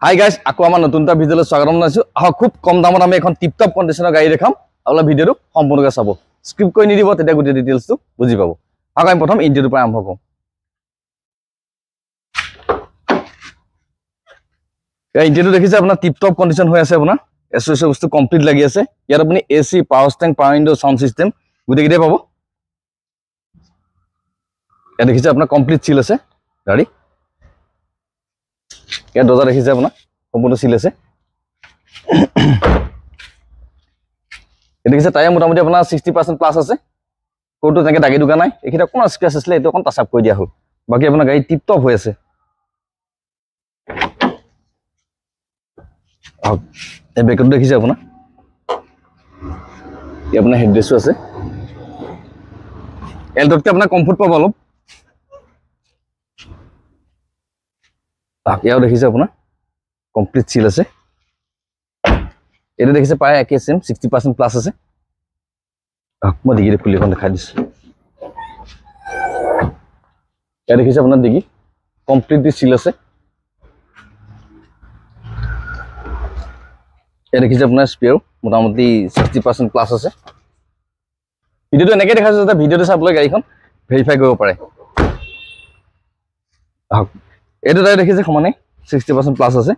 Hi guys, আকৌ আমাৰ নতুন এটা ভিডিঅ'লৈ স্বাগতম জনাইছো। খুব কম দামত আমি এখন টিপটপ কণ্ডিশ্যনৰ গাড়ী দেখাম। আপোনালোকে ভিডিঅ'টো সম্পূৰ্ণকৈ চাব, স্কিপ কৰি নিদিব, তেতিয়া গোটেই ডিটেইলছটো বুজি পাব। আমি প্ৰথম ইঞ্জিনটোৰ পৰা আৰম্ভ কৰোঁ। ইঞ্জিনটো দেখিছে আপোনাৰ টিপটপ কণ্ডিশ্যন হৈ আছে। আপোনাৰ এছএছ বস্তু কমপ্লিট লাগি আছে। ইয়াত আপুনি AC, power steering, power window, sound system গোটেইকেইটাই পাব। ইয়াত দেখিছে আপোনাৰ কমপ্লিট চিল আছে গাড়ী। ইয়াত দৰ্জা দেখিছে আপোনাৰ সম্পূৰ্ণ চিল আছে। দেখিছে টায়াৰ মোটামুটি আপোনাৰ 60% প্লাছ আছে। ক'তো তেনেকৈ দাগি দুগা নাই। এইকেইটা অকণমান স্ক্ৰেচ আছিলে, এইটো অকণ টাচ আপ কৰি দিয়া হ'ল। বাকী আপোনাৰ গাড়ী টিপটপ হৈ আছে। এই বেকটো দেখিছে আপোনাৰ, এই আপোনাৰ হেডৰেছো আছে। এলটতকৈ আপোনাৰ কমফৰ্ট পাব অলপ। ইয়াও দেখিছে আপোনাৰ কমপ্লিট চিল আছে। এইটো দেখিছে প্ৰায় একে চেম 60% প্লাছ আছে। মই ডিগিটো খুলি এখন দেখাই দিছোঁ। ইয়াত দেখিছে আপোনাৰ ডিগি কমপ্লিটলি চিল আছে। ইয়াত দেখিছে আপোনাৰ স্পেয়াৰো মোটামুটি 60% প্লাছ আছে। ভিডিঅ'টো এনেকৈ দেখাইছোঁ যাতে ভিডিঅ'টো চাবলৈ গাড়ীখন ভেৰিফাই কৰিব পাৰে। এইটো টায়াৰ দেখিছে সমানে 60% প্লাছ আছে।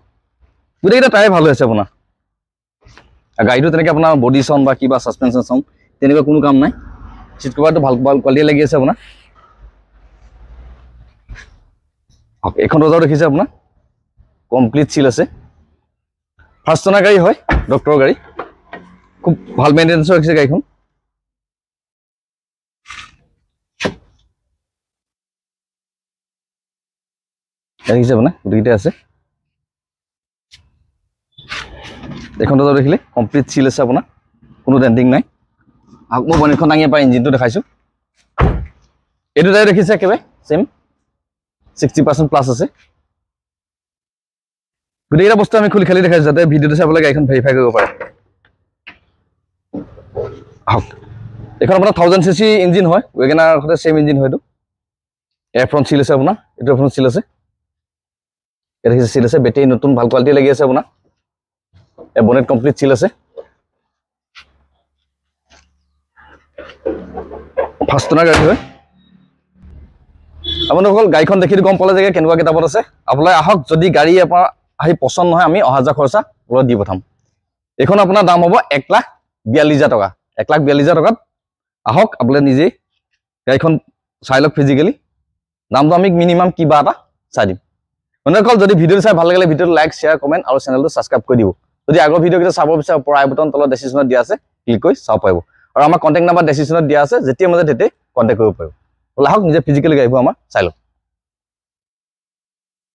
গোটেইকেইটা টায়াৰ ভাল হৈ আছে আপোনাৰ। গাড়ীটো তেনেকৈ আপোনাৰ বডি চাউণ্ড বা কিবা ছাছপেনশ্যন চাউণ্ড তেনেকুৱা কোনো কাম নাই। চিট কভাৰটো ভাল কোৱালিটি লাগি আছে আপোনাৰ। এইখন দৰ্জাও দেখিছে আপোনাৰ কমপ্লিট চিল আছে। ফাৰ্ষ্ট অনাৰ গাড়ী হয়, ডক্টৰৰ গাড়ী। খুব ভাল মেইনটেনেঞ্চৰ ৰাখিছে গাড়ীখন। দেখিছে আপোনাৰ গোটেইকেইটা আছে। এইখন দৰ্জা দেখিলে কমপ্লিট চিল আছে আপোনাৰ, কোনো ডেণ্টিং নাই। মই বনেটখন দাঙি পৰা ইঞ্জিনটো দেখাইছোঁ। এইটো টায়াৰ দেখিছে একেবাৰে চেম 60% প্লাছ আছে। গোটেইকেইটা বস্তু আমি খুলি খালি দেখাইছোঁ যাতে ভিডিঅ'টো চাবলৈ গাড়ীখন ভেৰিফাই কৰিব পাৰে। এইখন আপোনাৰ 1000cc ইঞ্জিন হয়, ৱেগনাৰ সৈতে চেম ইঞ্জিন হয়। এইটো এয়াৰফ্ৰণ্ট চিল আছে আপোনাৰ, এইটো এয়াৰফ্ৰণ্ট চিল আছে। ইয়াত দেখিছে চিল আছে, বেটেৰী নতুন ভাল কোৱালিটি লাগি আছে আপোনাৰ। বনেট কমপ্লিট চিল আছে। ফাৰ্ষ্ট অনাৰ গাড়ী হয়। আপোনালোকৰ গাড়ীখন দেখি গম পালে যে কেনেকুৱা কিতাপত আছে। আপোনালোকে আহক, যদি গাড়ী আপোনাৰ আহি পচন্দ নহয় আমি অহা যোৱা খৰচা লগত দি পঠাম। এইখন আপোনাৰ দাম হ'ব 1,42,000 টকা। 1,42,000 টকাত আহক, আপোনালোকে নিজেই গাড়ীখন চাই লওক ফিজিকেলি। দামটো আমি মিনিমাম কিবা এটা চাই দিম। বন্ধুসকল, যদি ভিডিঅ'টো চাই ভাল লাগিলে ভিডিঅ'টো লাইক, শ্বেয়াৰ, কমেণ্ট আৰু চেনেলটো ছাবস্ক্ৰাইব কৰি দিব। যদি আগৰ ভিডিঅ'কেইটা চাব বিচাৰে, ওপৰৰ আই বটন তলত ডেছক্ৰিপশ্যনত দিয়া আছে, ক্লিক কৰি চাব পাৰিব। আৰু আমাৰ কণ্টেক্ট নাম্বাৰ ডেছক্ৰিপশ্যনত দিয়া আছে, যেতিয়াই মাজে তেতিয়াই কণ্টেক্ট কৰিব পাৰিব। আহক, নিজে ফিজিকেলি গাড়ীবোৰ আমাৰ চাই লওক।